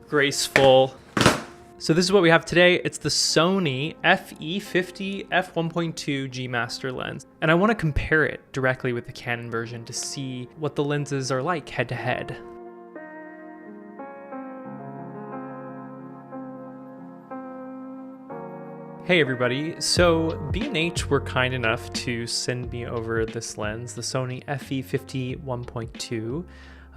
graceful. So this is what we have today. It's the Sony FE50 f1.2 G Master lens. And I want to compare it directly with the Canon version to see what the lenses are like head to head. Hey everybody, so B&H were kind enough to send me over this lens, the Sony FE50 1.2.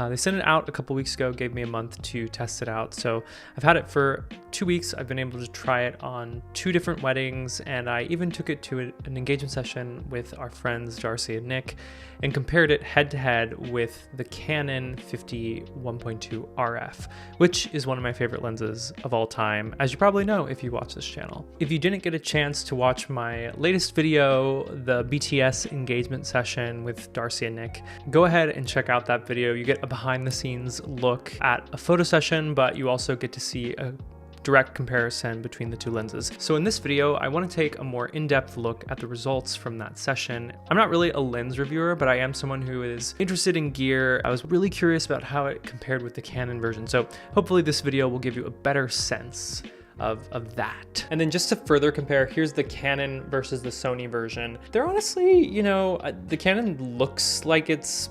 They sent it out a couple weeks ago, gave me a month to test it out. So I've had it for 2 weeks. I've been able to try it on 2 different weddings, and I even took it to an engagement session with our friends Darcy and Nick and compared it head to head with the Canon 50 1.2 RF, which is one of my favorite lenses of all time, as you probably know if you watch this channel. If you didn't get a chance to watch my latest video, the BTS engagement session with Darcy and Nick, go ahead and check out that video. You get a behind the scenes look at a photo session, but you also get to see a direct comparison between the two lenses. So in this video, I want to take a more in-depth look at the results from that session. I'm not really a lens reviewer, but I am someone who is interested in gear. I was really curious about how it compared with the Canon version. So hopefully this video will give you a better sense of that. And then just to further compare, here's the Canon versus the Sony version. They're honestly, you know, the Canon looks like it's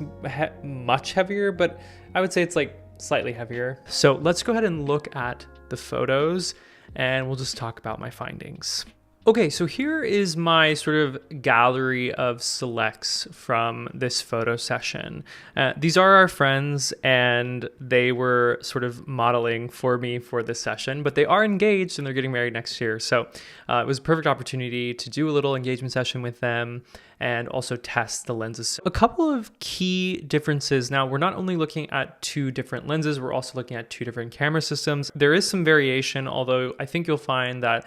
much heavier, but I would say it's like slightly heavier. So let's go ahead and look at the photos and we'll just talk about my findings. Okay, so here is my sort of gallery of selects from this photo session. These are our friends and they were sort of modeling for me for this session, but they are engaged and they're getting married next year. So it was a perfect opportunity to do a little engagement session with them and also test the lenses. A couple of key differences. Now, we're not only looking at 2 different lenses, we're also looking at 2 different camera systems. There is some variation, although I think you'll find that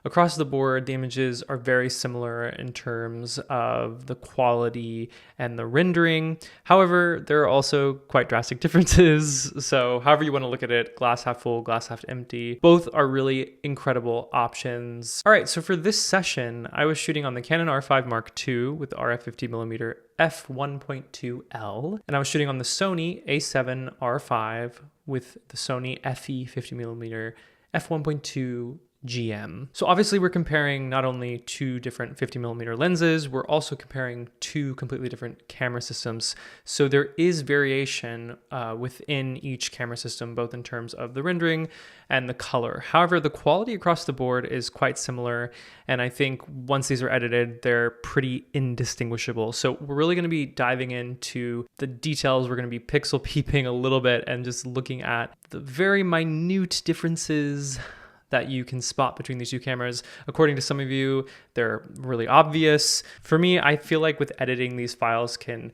across the board, the images are very similar in terms of the quality and the rendering. However, there are also quite drastic differences. So however you want to look at it, glass half full, glass half empty, both are really incredible options. All right, so for this session, I was shooting on the Canon R5 Mark II with the RF 50mm F1.2L, and I was shooting on the Sony A7 R5 with the Sony FE 50mm F1.2 GM. So obviously we're comparing not only 2 different 50mm lenses, we're also comparing 2 completely different camera systems. So there is variation within each camera system, both in terms of the rendering and the color. However, the quality across the board is quite similar. And I think once these are edited, they're pretty indistinguishable. So we're really gonna be diving into the details. We're gonna be pixel peeping a little bit and just looking at the very minute differences that you can spot between these 2 cameras. According to some of you, they're really obvious. For me, I feel like with editing, these files can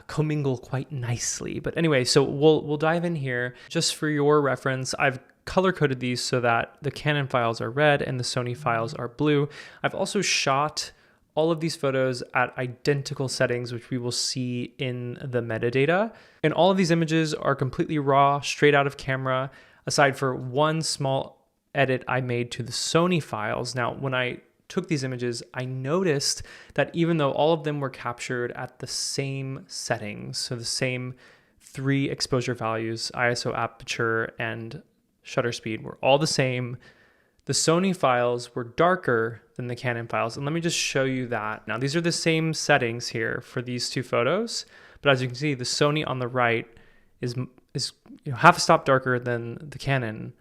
commingle quite nicely. But anyway, so we'll dive in here. Just for your reference, I've color-coded these so that the Canon files are red and the Sony files are blue. I've also shot all of these photos at identical settings, which we will see in the metadata. And all of these images are completely raw, straight out of camera, aside for one small edit I made to the Sony files. Now, when I took these images, I noticed that even though all of them were captured at the same settings, so the same 3 exposure values, ISO, aperture, and shutter speed were all the same, the Sony files were darker than the Canon files. And let me just show you that. Now, these are the same settings here for these 2 photos, but as you can see, the Sony on the right is half a stop darker than the Canon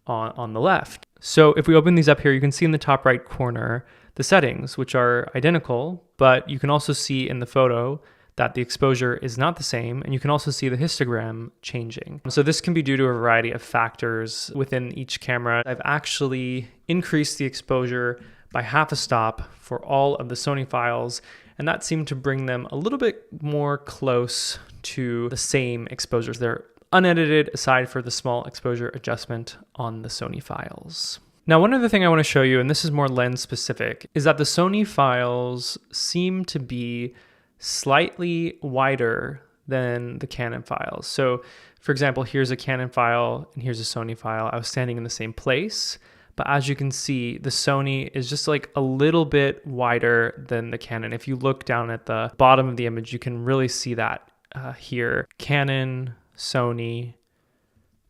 on the left. So if we open these up here, you can see in the top right corner the settings, which are identical, but you can also see in the photo that the exposure is not the same, and you can also see the histogram changing. So this can be due to a variety of factors within each camera. I've actually increased the exposure by half a stop for all of the Sony files, and that seemed to bring them a little bit more close to the same exposures. They're unedited aside for the small exposure adjustment on the Sony files. Now, one other thing I want to show you, and this is more lens specific, is that the Sony files seem to be slightly wider than the Canon files. So for example, here's a Canon file and here's a Sony file. I was standing in the same place, but as you can see, the Sony is just like a little bit wider than the Canon. If you look down at the bottom of the image, you can really see that here. Canon, Sony,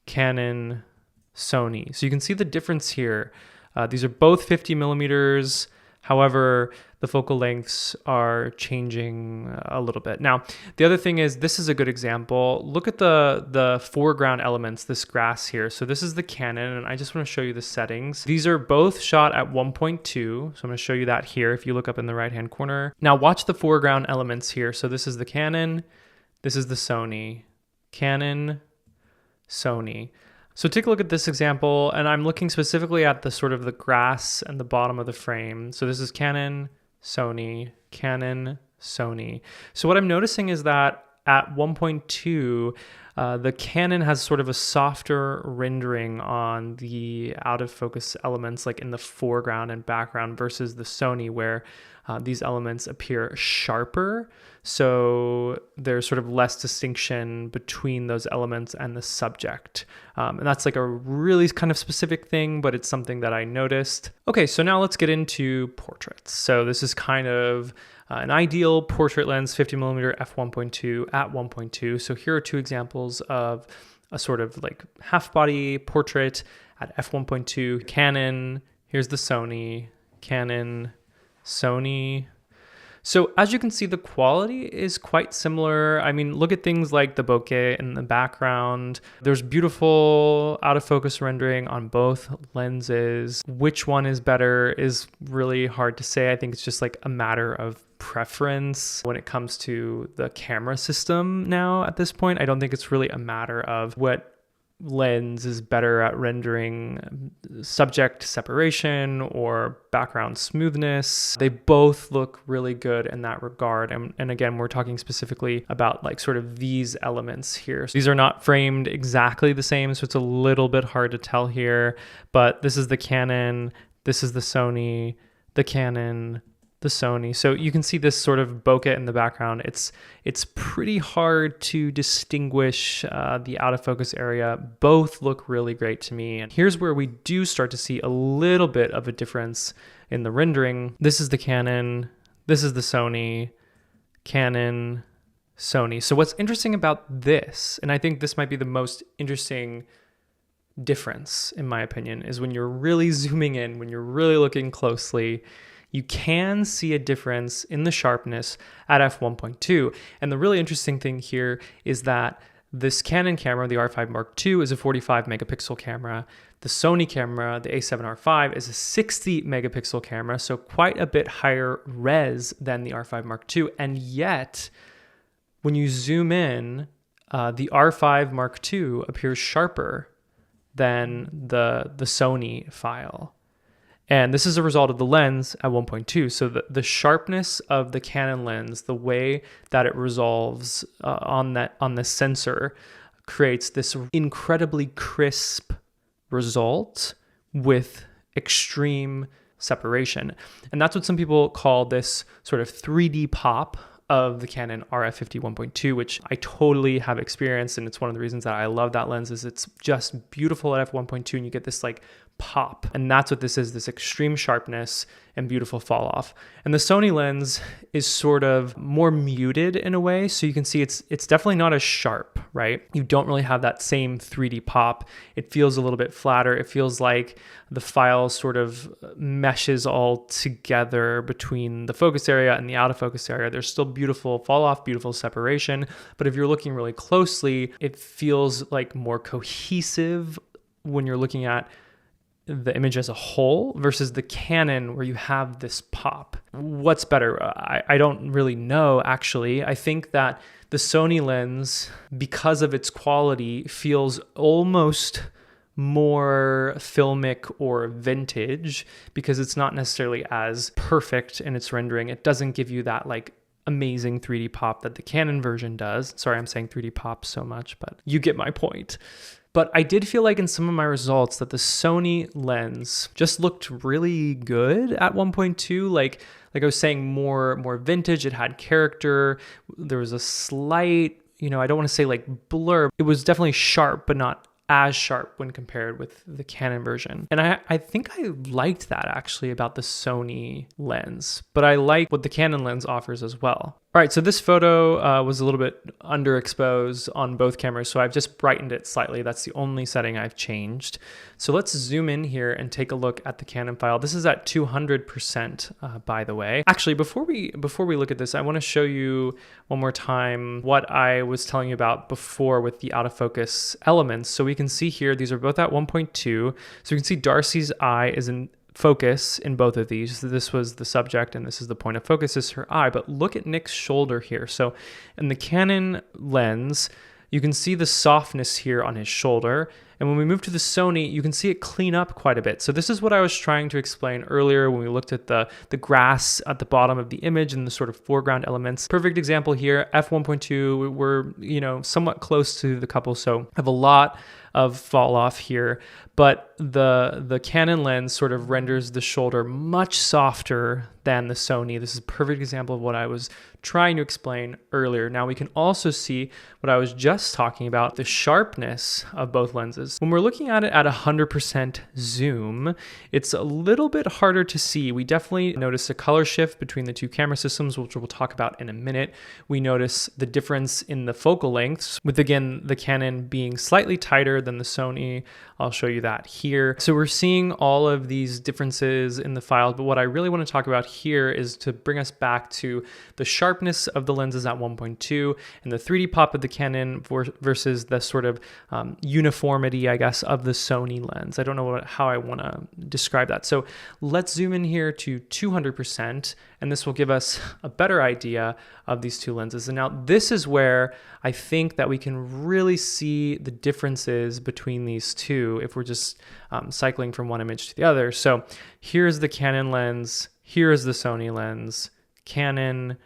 Canon, Sony. So you can see the difference here. These are both 50 millimeters. However, the focal lengths are changing a little bit. Now, the other thing is, this is a good example. Look at the foreground elements, this grass here. So this is the Canon, and I just want to show you the settings. These are both shot at 1.2. So I'm going to show you that here if you look up in the right-hand corner. Now watch the foreground elements here. So this is the Canon, this is the Sony. Canon, Sony. So take a look at this example, and I'm looking specifically at the sort of the grass and the bottom of the frame. So this is Canon, Sony, Canon, Sony. So what I'm noticing is that at 1.2, the Canon has sort of a softer rendering on the out of focus elements, like in the foreground and background, versus the Sony, where these elements appear sharper. So there's sort of less distinction between those elements and the subject. And that's like a really kind of specific thing, but it's something that I noticed. Okay, so now let's get into portraits. So this is kind of an ideal portrait lens, 50mm f1.2 at 1.2. So here are two examples of a sort of like half body portrait at f1.2. Canon, here's the Sony, Canon, Sony. So as you can see, the quality is quite similar. I mean, look at things like the bokeh in the background. There's beautiful out of focus rendering on both lenses. Which one is better is really hard to say. I think it's just like a matter of preference when it comes to the camera system now at this point. I don't think it's really a matter of what lens is better at rendering subject separation or background smoothness. They both look really good in that regard. And again, we're talking specifically about like sort of these elements here. So these are not framed exactly the same, so it's a little bit hard to tell here, but this is the Canon, this is the Sony, the Canon, the Sony. So you can see this sort of bokeh in the background. It's pretty hard to distinguish the out of focus area. Both look really great to me. And here's where we do start to see a little bit of a difference in the rendering. This is the Canon, this is the Sony, Canon, Sony. So what's interesting about this, and I think this might be the most interesting difference in my opinion, is when you're really zooming in, when you're really looking closely, you can see a difference in the sharpness at f1.2. And the really interesting thing here is that this Canon camera, the R5 Mark II, is a 45 megapixel camera. The Sony camera, the A7R5, is a 60 megapixel camera, so quite a bit higher res than the R5 Mark II. And yet, when you zoom in, the R5 Mark II appears sharper than the Sony file. And this is a result of the lens at 1.2. So the sharpness of the Canon lens, the way that it resolves on the sensor, creates this incredibly crisp result with extreme separation. And that's what some people call this sort of 3D pop of the Canon RF50 1.2, which I totally have experienced. And it's one of the reasons that I love that lens, is it's just beautiful at f1.2 and you get this like pop. And that's what this is, this extreme sharpness and beautiful fall off. And the Sony lens is sort of more muted in a way. So you can see it's definitely not as sharp, right? You don't really have that same 3D pop. It feels a little bit flatter. It feels like the file sort of meshes all together between the focus area and the out of focus area. There's still beautiful fall off, beautiful separation. But if you're looking really closely, it feels like more cohesive when you're looking at the image as a whole versus the Canon where you have this pop. What's better? I don't really know, actually. I think that the Sony lens, because of its quality, feels almost more filmic or vintage because it's not necessarily as perfect in its rendering. It doesn't give you that like amazing 3D pop that the Canon version does. Sorry, I'm saying 3D pop so much, but you get my point. But I did feel like in some of my results that the Sony lens just looked really good at 1.2. Like I was saying, more vintage. It had character. There was a slight, I don't want to say like blur. It was definitely sharp, but not as sharp when compared with the Canon version. And I think I liked that actually about the Sony lens, but I like what the Canon lens offers as well. All right, so this photo was a little bit underexposed on both cameras, so I've just brightened it slightly. That's the only setting I've changed. So let's zoom in here and take a look at the Canon file. This is at 200%, by the way. Actually, before we look at this, I want to show you one more time what I was telling you about before with the out of focus elements. So we can see here, these are both at 1.2. So you can see Darcy's eye is in focus in both of these. So this was the subject and this is the point of focus, is her eye. But look at Nick's shoulder here. So in the Canon lens, you can see the softness here on his shoulder. And when we move to the Sony, you can see it clean up quite a bit. So this is what I was trying to explain earlier when we looked at the grass at the bottom of the image and the sort of foreground elements. Perfect example here, F1.2, we're somewhat close to the couple, so I have a lot of fall off here, but the Canon lens sort of renders the shoulder much softer than the Sony. This is a perfect example of what I was trying to explain earlier. Now we can also see what I was just talking about, the sharpness of both lenses. When we're looking at it at 100% zoom, it's a little bit harder to see. We definitely notice a color shift between the two camera systems, which we'll talk about in a minute. We notice the difference in the focal lengths, with again, the Canon being slightly tighter than the Sony. I'll show you that here. So we're seeing all of these differences in the files, but what I really want to talk about here is to bring us back to the sharpness of the lenses at 1.2 and the 3D pop of the Canon versus the sort of uniformity, I guess, of the Sony lens. I don't know how I want to describe that. So let's zoom in here to 200%, and this will give us a better idea of these two lenses. And now this is where I think that we can really see the differences between these two if we're just cycling from one image to the other. So here's the Canon lens, here is the Sony lens, Canon,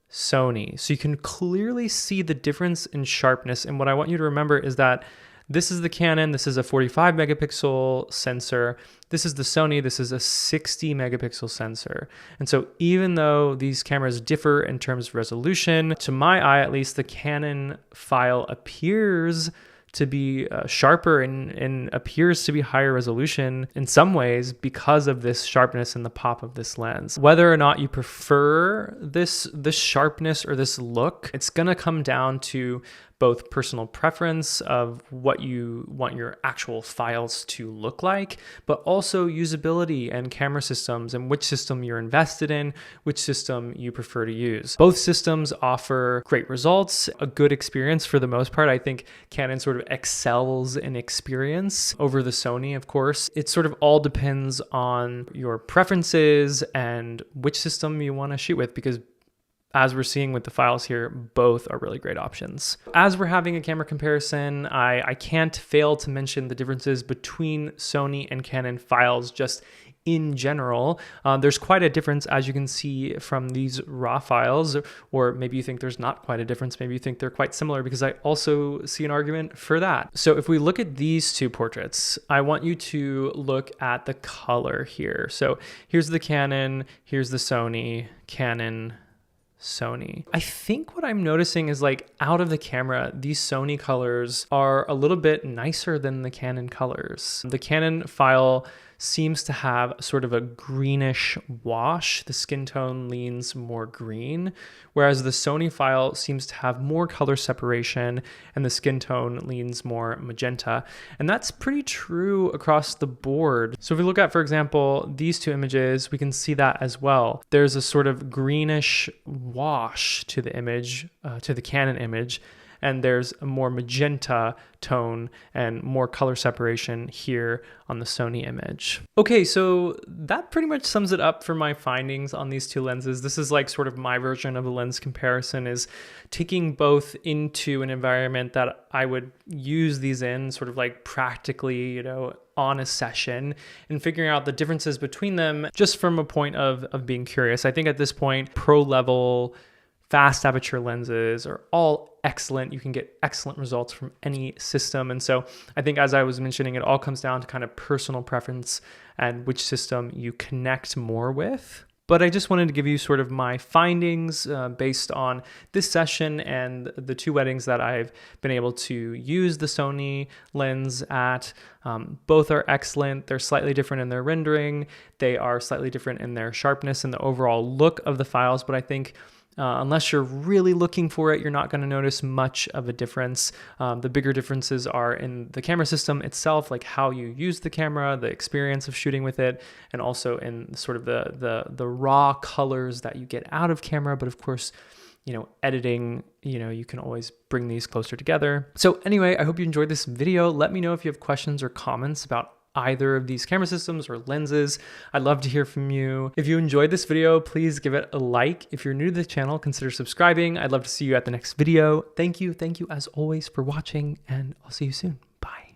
Sony. So you can clearly see the difference in sharpness. And what I want you to remember is that this is the Canon, this is a 45 megapixel sensor. This is the Sony, this is a 60 megapixel sensor. And so even though these cameras differ in terms of resolution, to my eye at least, the Canon file appears to be sharper and appears to be higher resolution in some ways because of this sharpness and the pop of this lens. Whether or not you prefer this sharpness or this look, it's gonna come down to both personal preference of what you want your actual files to look like, but also usability and camera systems and which system you're invested in, which system you prefer to use. Both systems offer great results, a good experience for the most part. I think Canon sort of excels in experience over the Sony, of course. It sort of all depends on your preferences and which system you want to shoot with, because as we're seeing with the files here, both are really great options. As we're having a camera comparison, I can't fail to mention the differences between Sony and Canon files just in general. There's quite a difference, as you can see from these raw files, or maybe you think there's not quite a difference. Maybe you think they're quite similar, because I also see an argument for that. So if we look at these two portraits, I want you to look at the color here. So here's the Canon, here's the Sony, Canon, Sony. I think what I'm noticing is, like, out of the camera, these Sony colors are a little bit nicer than the Canon colors. The Canon file seems to have sort of a greenish wash. The skin tone leans more green, whereas the Sony file seems to have more color separation and the skin tone leans more magenta. And that's pretty true across the board. So if we look at, for example, these two images, we can see that as well. There's a sort of greenish wash to the image, to the Canon image, and there's a more magenta tone and more color separation here on the Sony image. Okay, so that pretty much sums it up for my findings on these two lenses. This is like sort of my version of a lens comparison, is taking both into an environment that I would use these in, sort of like practically, on a session, and figuring out the differences between them just from a point of being curious. I think at this point, pro level fast aperture lenses are all excellent. You can get excellent results from any system. And so I think, as I was mentioning, it all comes down to kind of personal preference and which system you connect more with. But I just wanted to give you sort of my findings based on this session and the two weddings that I've been able to use the Sony lens at. Both are excellent. They're slightly different in their rendering. They are slightly different in their sharpness and the overall look of the files. But I think Unless you're really looking for it, you're not going to notice much of a difference. The bigger differences are in the camera system itself, like how you use the camera, the experience of shooting with it, and also in sort of the raw colors that you get out of camera. But of course, editing, you can always bring these closer together. So anyway, I hope you enjoyed this video. Let me know if you have questions or comments about either of these camera systems or lenses. I'd love to hear from you. If you enjoyed this video, please give it a like. If you're new to the channel, consider subscribing. I'd love to see you at the next video. Thank you as always for watching, and I'll see you soon.